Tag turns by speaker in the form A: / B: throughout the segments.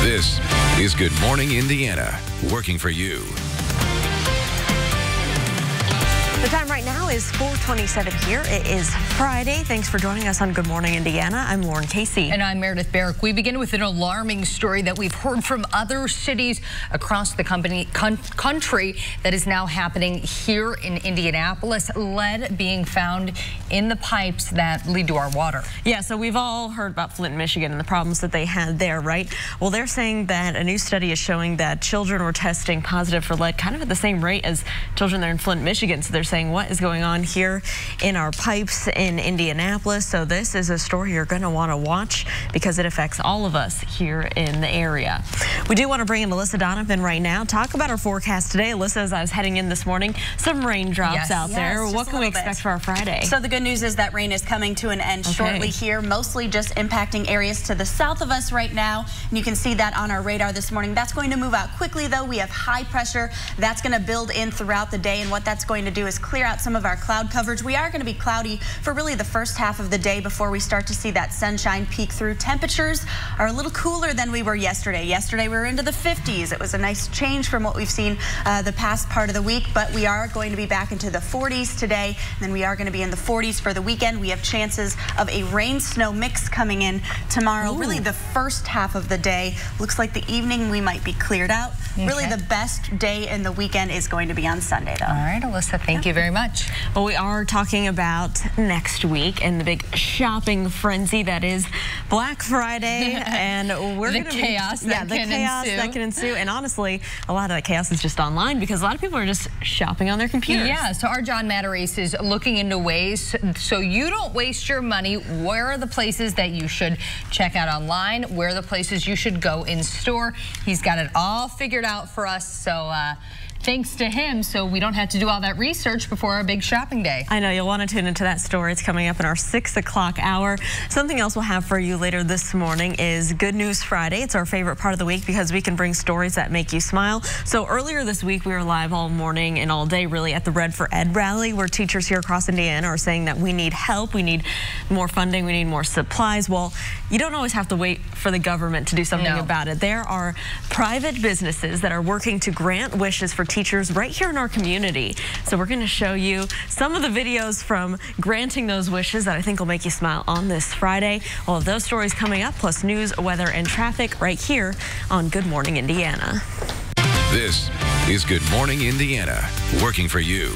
A: This is Good Morning Indiana, working for you.
B: The time right now is 4:27 here. It is Friday. Thanks for joining us on Good Morning Indiana. I'm Lauren Casey.
C: And I'm Meredith Barrick. We begin with an alarming story that we've heard from other cities across the country that is now happening here in Indianapolis. Lead being found in the pipes that lead to our water.
B: Yeah, so we've all heard about Flint, Michigan and the problems that they had there, right? Well, they're saying that a new study is showing that children were testing positive for lead kind of at the same rate as children there in Flint, Michigan. So they're saying what is going on here in our pipes in Indianapolis. So this is a story you're going to want to watch because it affects all of us here in the area. We do want to bring in Alyssa Donovan right now. Talk about our forecast today. Alyssa, as I was heading in this morning, some raindrops out there. What can we expect for our Friday?
D: So the good news is that rain is coming to an end shortly here, mostly just impacting areas to the south of us right now. And you can see that on our radar this morning. That's going to move out quickly, though. We have high pressure. That's going to build in throughout the day. And what that's going to do is clear out some of our cloud coverage. We are going to be cloudy for really the first half of the day before we start to see that sunshine peek through. Temperatures are a little cooler than we were yesterday. Yesterday we were into the 50s. It was a nice change from what we've seen the past part of the week, but we are going to be back into the 40s today. And then we are going to be in the 40s for the weekend. We have chances of a rain-snow mix coming in tomorrow. Ooh. Really the first half of the day. Looks like the evening we might be cleared out. Okay. Really the best day in the weekend is going to be on Sunday, though.
C: All right, Alyssa, thank you very much.
B: Well, we are talking about next week and the big shopping frenzy that is Black Friday, and we're going to
C: the chaos that can ensue.
B: And honestly, a lot of that chaos is just online because a lot of people are just shopping on their computers.
C: Yeah, so our John Materace is looking into ways so you don't waste your money. Where are the places that you should check out online? Where are the places you should go in store? He's got it all figured out for us, so thanks to him, so we don't have to do all that research before our big shopping day.
B: I know, you'll want to tune into that story. It's coming up in our 6 o'clock hour. Something else we'll have for you later this morning is Good News Friday. It's our favorite part of the week because we can bring stories that make you smile. So earlier this week, we were live all morning and all day really at the Red for Ed rally, where teachers here across Indiana are saying that we need help, we need more funding, we need more supplies. Well, you don't always have to wait for the government to do something about it. There are private businesses that are working to grant wishes for teachers right here in our community. So we're going to show you some of the videos from granting those wishes that I think will make you smile on this Friday. All of those stories coming up, plus news, weather, and traffic right here on Good Morning Indiana.
A: This is Good Morning Indiana, working for you.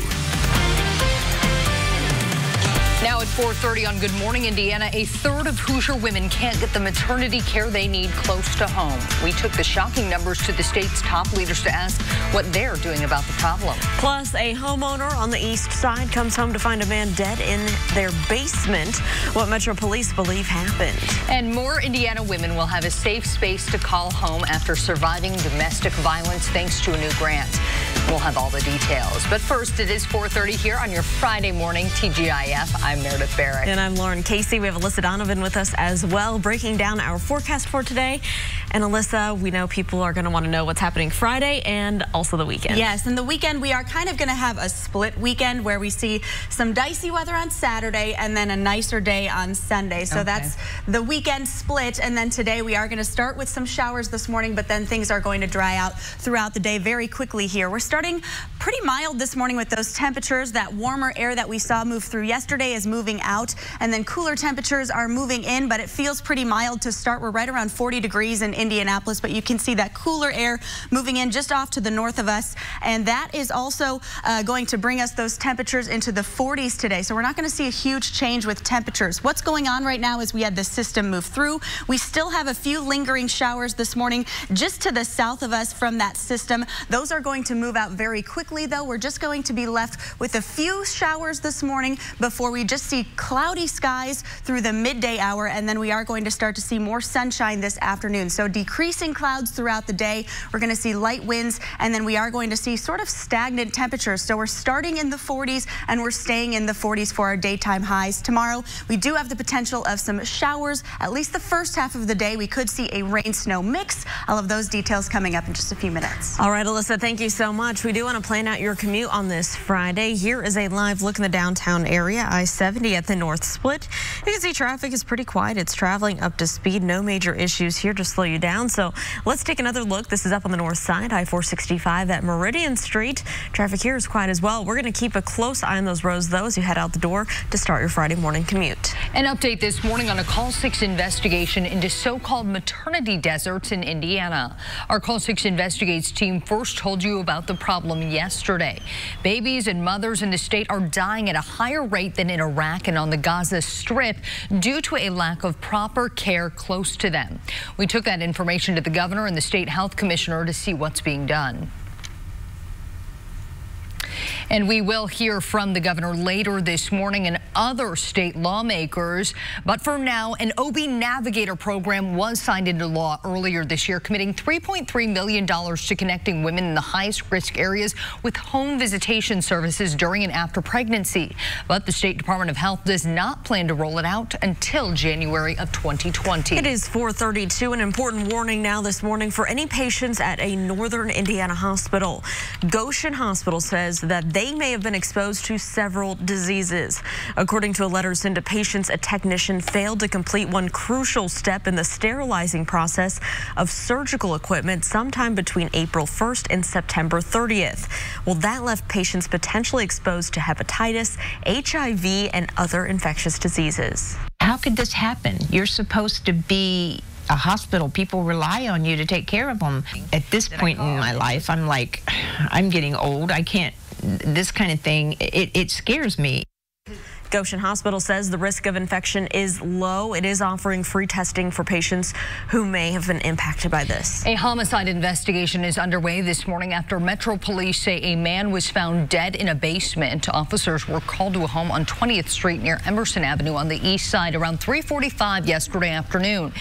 C: Now at 4:30 on Good Morning Indiana, a third of Hoosier women can't get the maternity care they need close to home. We took the shocking numbers to the state's top leaders to ask what they're doing about the problem.
B: Plus, a homeowner on the east side comes home to find a man dead in their basement. What Metro police believe happened.
C: And more Indiana women will have a safe space to call home after surviving domestic violence thanks to a new grant. We'll have all the details. But first, it is 4:30 here on your Friday morning TGIF. I'm Meredith Barrick.
B: And I'm Lauren Casey. We have Alyssa Donovan with us as well, breaking down our forecast for today. And Alyssa, we know people are going to want to know what's happening Friday and also the weekend.
D: Yes, and the weekend we are kind of going to have a split weekend where we see some dicey weather on Saturday and then a nicer day on Sunday. So that's the weekend split. And then today we are going to start with some showers this morning, but then things are going to dry out throughout the day very quickly here. We're starting pretty mild this morning with those temperatures. That warmer air that we saw move through yesterday is moving out, and then cooler temperatures are moving in, but it feels pretty mild to start. We're right around 40 degrees in Indianapolis, but you can see that cooler air moving in just off to the north of us, and that is also going to bring us those temperatures into the 40s today. So we're not going to see a huge change with temperatures. What's going on right now is we had this system move through. We still have a few lingering showers this morning just to the south of us from that system. Those are going to move out very quickly, though. We're just going to be left with a few showers this morning before we just see cloudy skies through the midday hour, and then we are going to start to see more sunshine this afternoon. So decreasing clouds throughout the day. We're going to see light winds, and then we are going to see sort of stagnant temperatures. So we're starting in the 40s and we're staying in the 40s for our daytime highs. Tomorrow, we do have the potential of some showers. At least the first half of the day, we could see a rain-snow mix. All of those details coming up in just a few minutes.
B: All right, Alyssa, thank you so much. We do want to plan out your commute on this Friday. Here is a live look in the downtown area, I-70 at the North Split. You can see traffic is pretty quiet. It's traveling up to speed. No major issues here to slow you down. So let's take another look. This is up on the north side, I-465 at Meridian Street. Traffic here is quiet as well. We're going to keep a close eye on those roads, though, as you head out the door to start your Friday morning commute.
C: An update this morning on a Call 6 investigation into so-called maternity deserts in Indiana. Our Call 6 Investigates team first told you about the problem yesterday. Babies and mothers in the state are dying at a higher rate than in Iraq and on the Gaza Strip due to a lack of proper care close to them. We took that information to the governor and the state health commissioner to see what's being done. And we will hear from the governor later this morning and other state lawmakers. But for now, an OB Navigator program was signed into law earlier this year, committing $3.3 million to connecting women in the highest risk areas with home visitation services during and after pregnancy. But the State Department of Health does not plan to roll it out until January of 2020.
B: It is 4:32. An important warning now this morning for any patients at a northern Indiana hospital. Goshen Hospital says that they may have been exposed to several diseases. According to a letter sent to patients, a technician failed to complete one crucial step in the sterilizing process of surgical equipment sometime between April 1st and September 30th. Well, that left patients potentially exposed to hepatitis, HIV, and other infectious diseases.
E: How could this happen? You're supposed to be a hospital. People rely on you to take care of them. At this point in my life, I'm like, I'm getting old. I can't, this kind of thing, it scares me.
B: Goshen Hospital says the risk of infection is low. It is offering free testing for patients who may have been impacted by this.
C: A homicide investigation is underway this morning after Metro police say a man was found dead in a basement. Officers were called to a home on 20th Street near Emerson Avenue on the east side around 3:45 yesterday afternoon.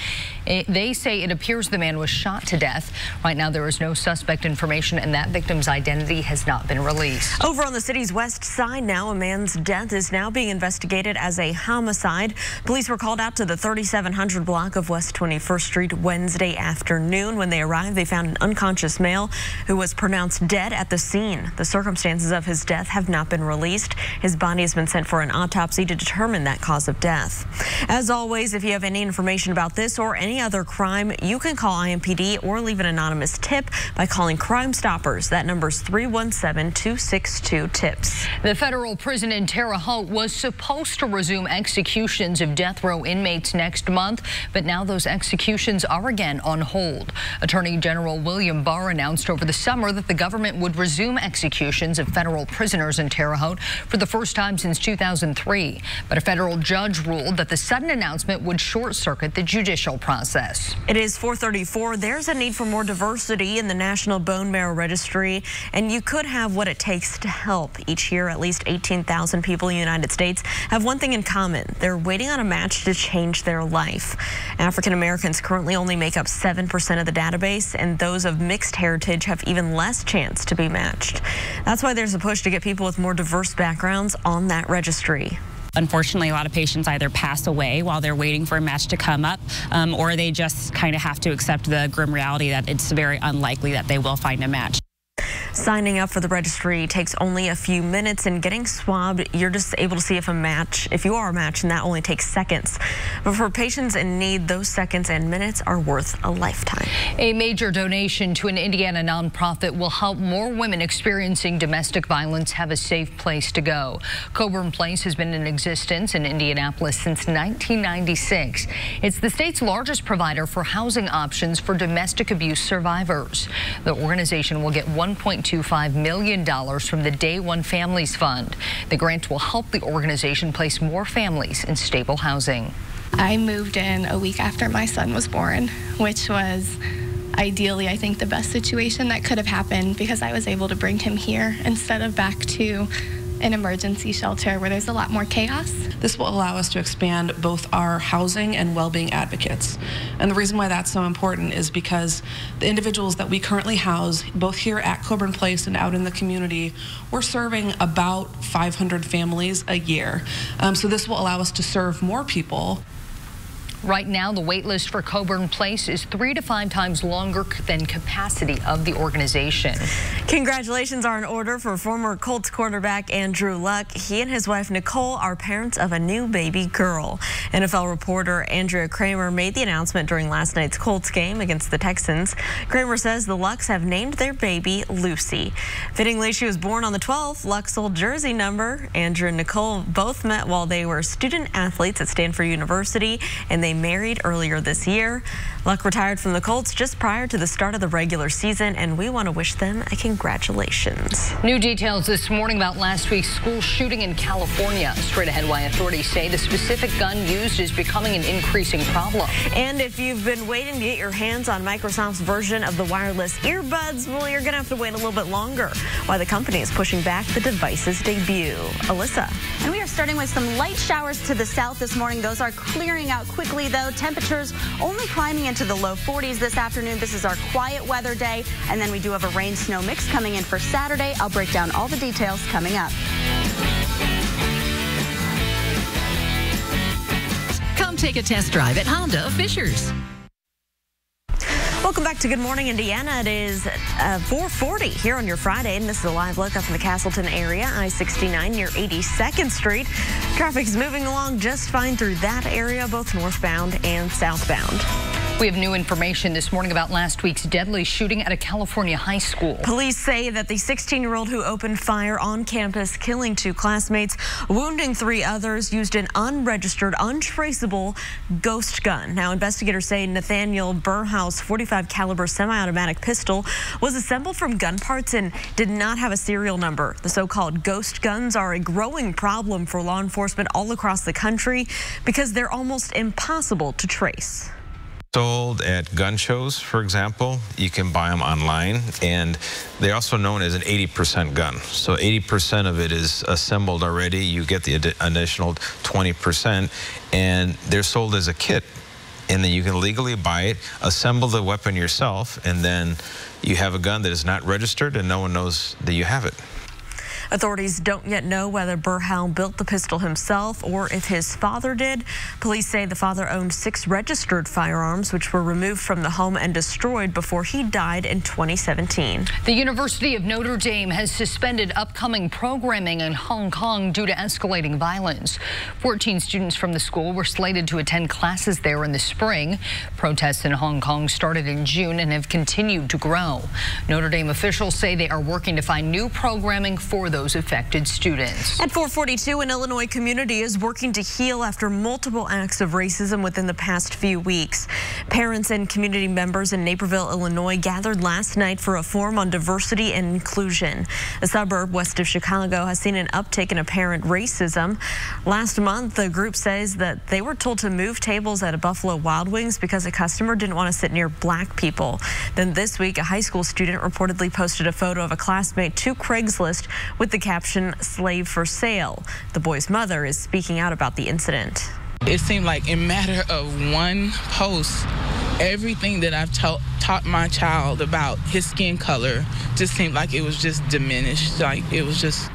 C: They say it appears the man was shot to death. Right now there is no suspect information and that victim's identity has not been released.
B: Over on the city's west side now, a man's death is now being investigated as a homicide. Police were called out to the 3700 block of West 21st Street Wednesday afternoon. When they arrived, they found an unconscious male who was pronounced dead at the scene. The circumstances of his death have not been released. His body has been sent for an autopsy to determine that cause of death. As always, if you have any information about this or any other crime, you can call IMPD or leave an anonymous tip by calling Crime Stoppers. That number is 317-262-TIPS.
C: The federal prison in Terre Haute was supposed to resume executions of death row inmates next month, but now those executions are again on hold. Attorney General William Barr announced over the summer that the government would resume executions of federal prisoners in Terre Haute for the first time since 2003. But a federal judge ruled that the sudden announcement would short-circuit the judicial process.
B: It is 4:34. There's a need for more diversity in the National Bone Marrow Registry, and you could have what it takes to help. Each year, at least 18,000 people in the United States have one thing in common. They're waiting on a match to change their life. African Americans currently only make up 7% of the database, and those of mixed heritage have even less chance to be matched. That's why there's a push to get people with more diverse backgrounds on that registry.
F: Unfortunately, a lot of patients either pass away while they're waiting for a match to come up, or they just kind of have to accept the grim reality that it's very unlikely that they will find a match.
B: Signing up for the registry takes only a few minutes, and getting swabbed, you're just able to see if you are a match, and that only takes seconds. But for patients in need, those seconds and minutes are worth a lifetime.
C: A major donation to an Indiana nonprofit will help more women experiencing domestic violence have a safe place to go. Coburn Place has been in existence in Indianapolis since 1996. It's the state's largest provider for housing options for domestic abuse survivors. The organization will get $1.25 million from the Day One Families Fund. The grant will help the organization place more families in stable housing.
G: I moved in a week after my son was born, which was ideally, I think, the best situation that could have happened because I was able to bring him here instead of back to an emergency shelter where there's a lot more chaos.
H: This will allow us to expand both our housing and well-being advocates. And the reason why that's so important is because the individuals that we currently house, both here at Coburn Place and out in the community, we're serving about 500 families a year. So this will allow us to serve more people
C: Right now, the wait list for Coburn Place is 3 to 5 times longer than capacity of the organization.
B: Congratulations are in order for former Colts quarterback Andrew Luck. He and his wife Nicole are parents of a new baby girl. NFL reporter Andrea Kramer made the announcement during last night's Colts game against the Texans. Kramer says the Lucks have named their baby Lucy. Fittingly, she was born on the 12th, Luck's old jersey number. Andrew and Nicole both met while they were student athletes at Stanford University, and they married earlier this year. Luck retired from the Colts just prior to the start of the regular season, and we want to wish them a congratulations.
C: New details this morning about last week's school shooting in California. Straight ahead, why authorities say the specific gun used is becoming an increasing problem.
B: And if you've been waiting to get your hands on Microsoft's version of the wireless earbuds, well, you're going to have to wait a little bit longer. Why the company is pushing back the device's debut. Alyssa.
D: And we are starting with some light showers to the south this morning. Those are clearing out quickly, though. Temperatures only climbing into the low 40s this afternoon. This is our quiet weather day. And then we do have a rain-snow mix coming in for Saturday. I'll break down all the details coming up.
I: Come take a test drive at Honda of Fishers.
B: Welcome back to Good Morning Indiana. It is 4:40 here on your Friday, and this is a live look up in the Castleton area, I-69 near 82nd Street. Traffic is moving along just fine through that area, both northbound and southbound.
C: We have new information this morning about last week's deadly shooting at a California high school.
B: Police say that the 16-year-old who opened fire on campus, killing 2 classmates, wounding 3 others, used an unregistered, untraceable ghost gun. Now, investigators say Nathaniel Burhouse 45 caliber semi-automatic pistol was assembled from gun parts and did not have a serial number. The so-called ghost guns are a growing problem for law enforcement all across the country because they're almost impossible to trace.
J: Sold at gun shows, for example. You can buy them online, and they're also known as an 80% gun. So 80% of it is assembled already. You get the additional 20%, and they're sold as a kit. And then you can legally buy it, assemble the weapon yourself, and then you have a gun that is not registered and no one knows that you have it.
B: Authorities don't yet know whether Burhouse built the pistol himself or if his father did. Police say the father owned 6 registered firearms, which were removed from the home and destroyed before he died in 2017.
C: The University of Notre Dame has suspended upcoming programming in Hong Kong due to escalating violence. 14 students from the school were slated to attend classes there in the spring. Protests in Hong Kong started in June and have continued to grow. Notre Dame officials say they are working to find new programming for those affected students.
B: At 4:42, an Illinois community is working to heal after multiple acts of racism within the past few weeks. Parents and community members in Naperville, Illinois gathered last night for a forum on diversity and inclusion. The suburb west of Chicago has seen an uptick in apparent racism. Last month, the group says that they were told to move tables at a Buffalo Wild Wings because a customer didn't want to sit near black people. Then this week, a high school student reportedly posted a photo of a classmate to Craigslist with the caption, "Slave for sale." The boy's mother is speaking out about the incident.
K: It seemed like in matter of one post, everything that I've taught my child about his skin color just seemed like it was just diminished. Like it was just...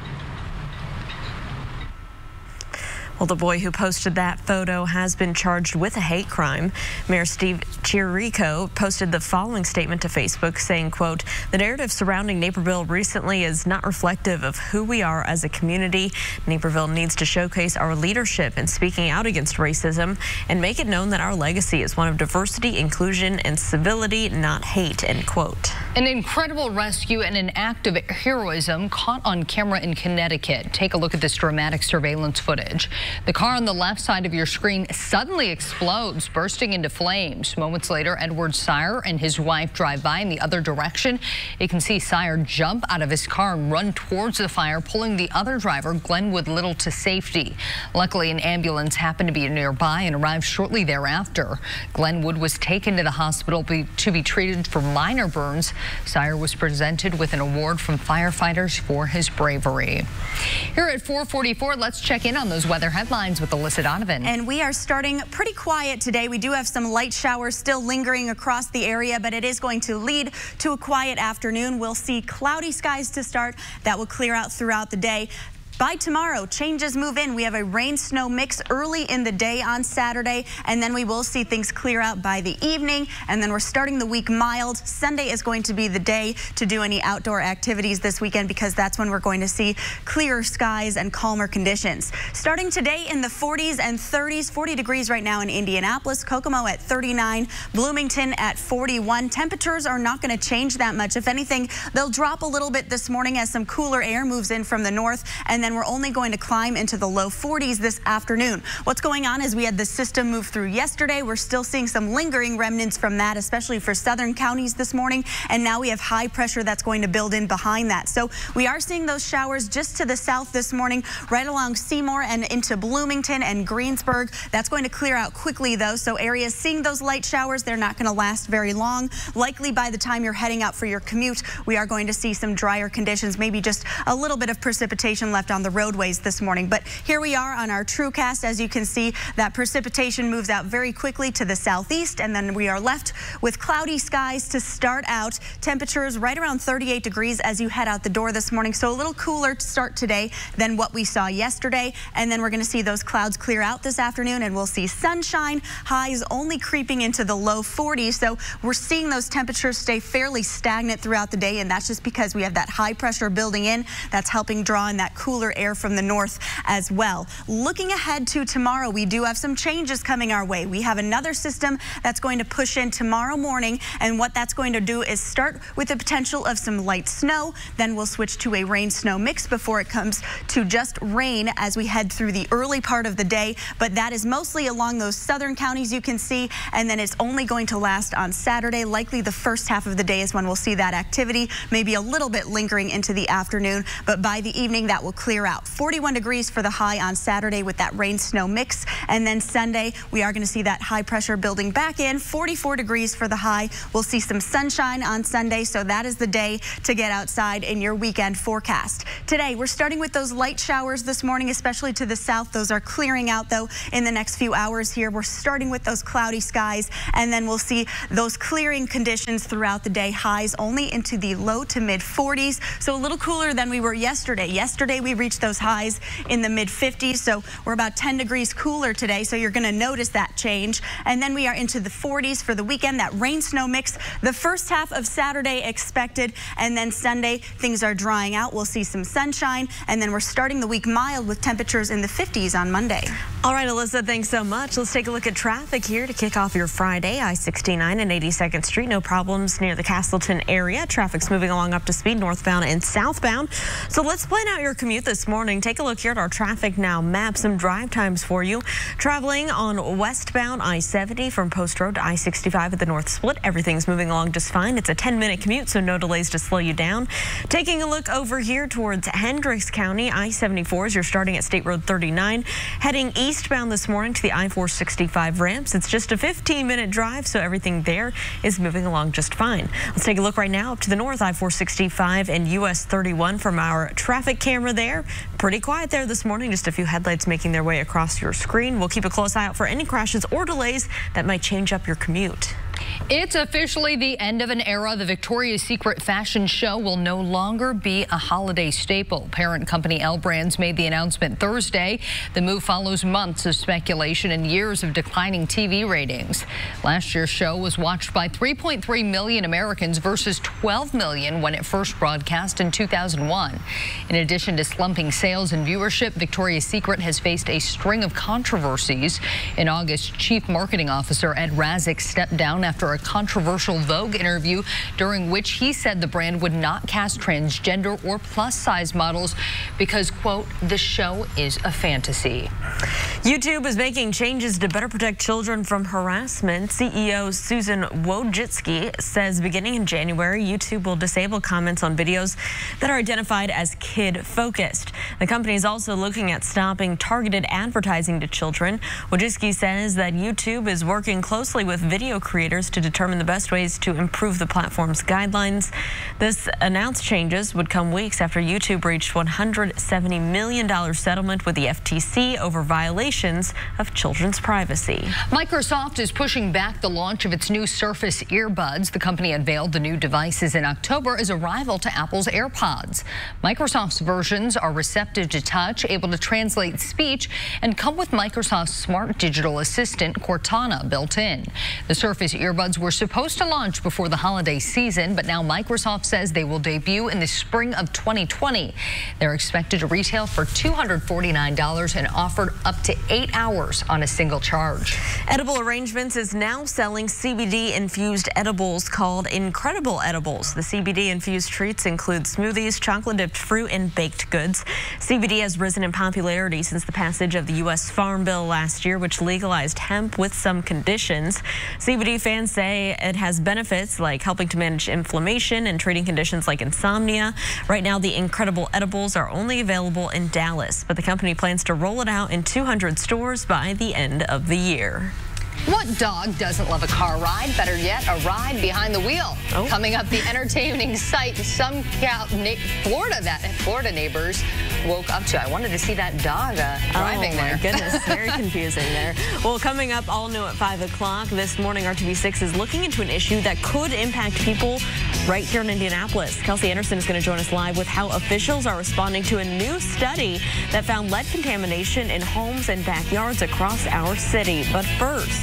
B: Well, the boy who posted that photo has been charged with a hate crime. Mayor Steve Chirico posted the following statement to Facebook saying, quote, "The narrative surrounding Naperville recently is not reflective of who we are as a community. Naperville needs to showcase our leadership in speaking out against racism and make it known that our legacy is one of diversity, inclusion, and civility, not hate," end quote.
C: An incredible rescue and an act of heroism caught on camera in Connecticut. Take a look at this dramatic surveillance footage. The car on the left side of your screen suddenly explodes, bursting into flames. Moments later, Edward Sire and his wife drive by in the other direction. You can see Sire jump out of his car and run towards the fire, pulling the other driver, Glenwood Little, to safety. Luckily, an ambulance happened to be nearby and arrived shortly thereafter. Glenwood was taken to the hospital to be treated for minor burns. Sire was presented with an award from firefighters for his bravery. Here at 4:44, let's check in on those weather headlines with Alyssa Donovan.
D: And we are starting pretty quiet today. We do have some light showers still lingering across the area, but it is going to lead to a quiet afternoon. We'll see cloudy skies to start. That will clear out throughout the day. By tomorrow, changes move in. We have a rain-snow mix early in the day on Saturday, and then we will see things clear out by the evening, and then we're starting the week mild. Sunday is going to be the day to do any outdoor activities this weekend because that's when we're going to see clearer skies and calmer conditions. Starting today in the 40s and 30s, 40 degrees right now in Indianapolis, Kokomo at 39, Bloomington at 41. Temperatures are not going to change that much. If anything, they'll drop a little bit this morning as some cooler air moves in from the north, and then we're only going to climb into the low 40s this afternoon. What's going on is we had the system move through yesterday. We're still seeing some lingering remnants from that, especially for southern counties this morning. And now we have high pressure that's going to build in behind that. So we are seeing those showers just to the south this morning, right along Seymour and into Bloomington and Greensburg. That's going to clear out quickly, though. So areas seeing those light showers, they're not going to last very long. Likely by the time you're heading out for your commute, we are going to see some drier conditions, maybe just a little bit of precipitation left on the roadways this morning. But here we are on our TrueCast. As you can see, that precipitation moves out very quickly to the southeast, and then we are left with cloudy skies to start out. Temperatures right around 38 degrees as you head out the door this morning, so a little cooler to start today than what we saw yesterday. And then we're going to see those clouds clear out this afternoon, and we'll see sunshine, highs only creeping into the low 40s. So we're seeing those temperatures stay fairly stagnant throughout the day, and that's just because we have that high pressure building in that's helping draw in that cooler air from the north as well. Looking ahead to tomorrow, we do have some changes coming our way. We have another system that's going to push in tomorrow morning, and what that's going to do is start with the potential of some light snow. Then we'll switch to a rain-snow mix before it comes to just rain as we head through the early part of the day. But that is mostly along those southern counties you can see, and then it's only going to last on Saturday. Likely the first half of the day is when we'll see that activity, maybe a little bit lingering into the afternoon, but by the evening that will clear out. 41 degrees for the high on Saturday with that rain-snow mix, and then Sunday we are going to see that high pressure building back in. 44 degrees for the high. We'll see some sunshine on Sunday, so that is the day to get outside in your weekend forecast. Today we're starting with those light showers this morning, especially to the south. Those are clearing out though in the next few hours here. We're starting with those cloudy skies, and then we'll see those clearing conditions throughout the day. Highs only into the low to mid 40s, so a little cooler than we were yesterday. Yesterday we reached those highs in the mid 50s, so we're about 10 degrees cooler today, so you're going to notice that change. And then we are into the 40s for the weekend. That rain-snow mix the first half of Saturday expected, and then Sunday things are drying out. We'll see some sunshine, and then we're starting the week mild with temperatures in the 50s on Monday.
B: All right, Alyssa, thanks so much. Let's take a look at traffic here to kick off your Friday. I-69 and 82nd Street, no problems near the Castleton area. Traffic's moving along up to speed northbound and southbound. So let's plan out your commute this morning. Take a look here at our traffic now map. Some drive times for you. Traveling on westbound I-70 from Post Road to I-65 at the North Split. Everything's moving along just fine. It's a 10-minute commute, so no delays to slow you down. Taking a look over here towards Hendricks County, I-74s, you're starting at State Road 39. Heading eastbound this morning to the I-465 ramps. It's just a 15-minute drive, so everything there is moving along just fine. Let's take a look right now up to the north, I-465 and US 31 from our traffic camera there. Pretty quiet there this morning. Just a few headlights making their way across your screen. We'll keep a close eye out for any crashes or delays that might change up your commute.
C: It's officially the end of an era. The Victoria's Secret fashion show will no longer be a holiday staple. Parent company L Brands made the announcement Thursday. The move follows months of speculation and years of declining TV ratings. Last year's show was watched by 3.3 million Americans versus 12 million when it first broadcast in 2001. In addition to slumping sales and viewership, Victoria's Secret has faced a string of controversies. In August, Chief Marketing Officer Ed Razek stepped down after a controversial Vogue interview during which he said the brand would not cast transgender or plus-size models because, quote, the show is a fantasy.
B: YouTube is making changes to better protect children from harassment. CEO Susan Wojcicki says beginning in January, YouTube will disable comments on videos that are identified as kid-focused. The company is also looking at stopping targeted advertising to children. Wojcicki says that YouTube is working closely with video creators to determine the best ways to improve the platform's guidelines. This announced changes would come weeks after YouTube reached $170 million settlement with the FTC over violations implications of children's privacy.
C: Microsoft is pushing back the launch of its new Surface Earbuds. The company unveiled the new devices in October as a rival to Apple's AirPods. Microsoft's versions are receptive to touch, able to translate speech, and come with Microsoft's smart digital assistant, Cortana, built in. The Surface Earbuds were supposed to launch before the holiday season, but now Microsoft says they will debut in the spring of 2020. They're expected to retail for $249 and offered up to 8 hours on a single charge.
B: Edible Arrangements is now selling CBD-infused edibles called Incredible Edibles. The CBD-infused treats include smoothies, chocolate-dipped fruit, and baked goods. CBD has risen in popularity since the passage of the U.S. Farm Bill last year, which legalized hemp with some conditions. CBD fans say it has benefits like helping to manage inflammation and treating conditions like insomnia. Right now, the Incredible Edibles are only available in Dallas, but the company plans to roll it out in 200 stores by the end of the year.
C: What dog doesn't love a car ride? Better yet, a ride behind the wheel.
B: Oh.
C: Coming up, the entertaining sight some Florida neighbors woke up to. I wanted to see that dog driving there.
B: Oh, my goodness. Very confusing there. Well, coming up, all new at 5 o'clock this morning, RTV6 is looking into an issue that could impact people right here in Indianapolis. Kelsey Anderson is going to join us live with how officials are responding to a new study that found lead contamination in homes and backyards across our city. But first,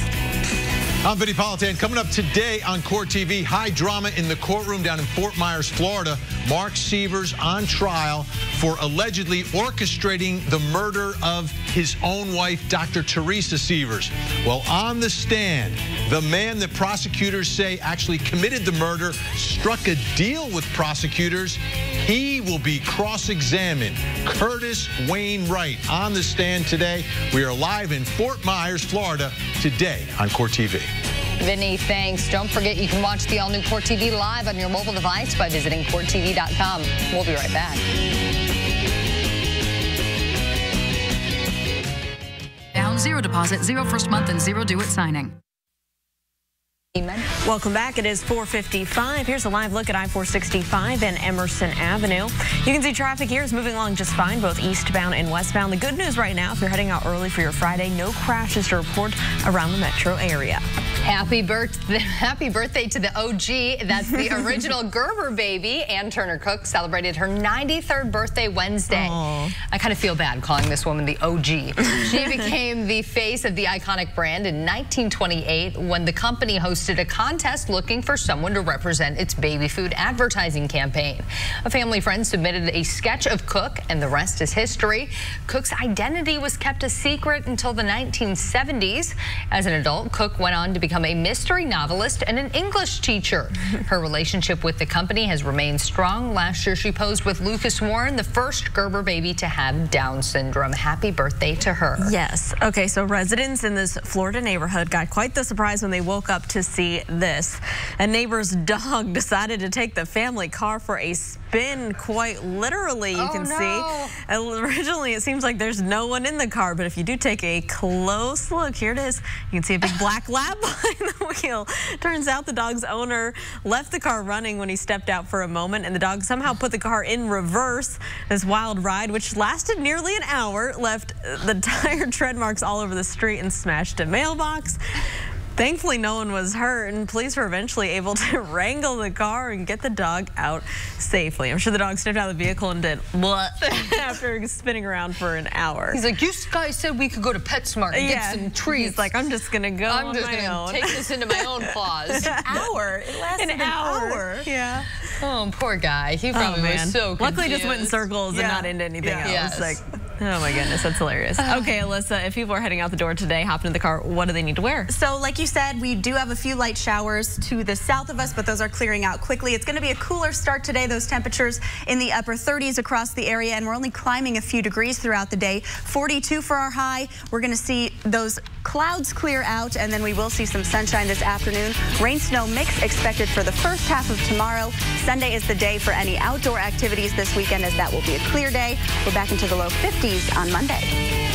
L: I'm Vinny Politan. Coming up today on Court TV, high drama in the courtroom down in Fort Myers, Florida. Mark Sievers on trial for allegedly orchestrating the murder of his own wife, Dr. Teresa Sievers. Well, on the stand, the man that prosecutors say actually committed the murder struck a deal with prosecutors. He will be cross-examined. Curtis Wainwright on the stand today. We are live in Fort Myers, Florida, today on Court TV.
C: Vinny, thanks. Don't forget you can watch the all-new Court TV live on your mobile device by visiting CourtTV.com. We'll be right back.
I: Down, zero deposit, zero first month, and zero due at signing.
B: Welcome back. It is 4:55. Here's a live look at I-465 and Emerson Avenue. You can see traffic here is moving along just fine, both eastbound and westbound. The good news right now, if you're heading out early for your Friday, no crashes to report around the metro area.
C: Happy birthday to the OG. That's the original Gerber baby. Ann Turner Cook celebrated her 93rd birthday Wednesday.
B: Aww.
C: I kind of feel bad calling this woman the OG. She became the face of the iconic brand in 1928 when the company hosted a contest looking for someone to represent its baby food advertising campaign. A family friend submitted a sketch of Cook, and the rest is history. Cook's identity was kept a secret until the 1970s. As an adult, Cook went on to become a mystery novelist and an English teacher. Her relationship with the company has remained strong. Last year, she posed with Lucas Warren, the first Gerber baby to have Down syndrome. Happy birthday to her.
B: Yes. Okay, so residents in this Florida neighborhood got quite the surprise when they woke up to see this. A neighbor's dog decided to take the family car for a spin, quite literally, you can see. Originally, it seems like there's no one in the car, but if you do take a close look, here it is. You can see a big black lab behind the wheel. Turns out the dog's owner left the car running when he stepped out for a moment, and the dog somehow put the car in reverse. This wild ride, which lasted nearly an hour, left the tire tread marks all over the street and smashed a mailbox. Thankfully, no one was hurt, and police were eventually able to wrangle the car and get the dog out safely. I'm sure the dog stepped out of the vehicle and did what after spinning around for an hour.
C: He's like, you guys said we could go to PetSmart and get some treats.
B: He's like, I'm just going to go on my own.
C: Take this into my own claws.
D: An hour. It lasted an hour.
B: Yeah.
C: Oh, poor guy. He probably was so confused.
B: Luckily, just went in circles and not into anything else.
C: Yes.
B: Like, oh my goodness, that's hilarious. Okay, Alyssa, if people are heading out the door today, hop into the car, what do they need to wear?
D: So like you said, we do have a few light showers to the south of us, but those are clearing out quickly. It's going to be a cooler start today. Those temperatures in the upper 30s across the area, and we're only climbing a few degrees throughout the day. 42 for our high. We're going to see those clouds clear out, and then we will see some sunshine this afternoon. Rain-snow mix expected for the first half of tomorrow. Sunday is the day for any outdoor activities this weekend, as that will be a clear day. We're back into the low 50s on Monday.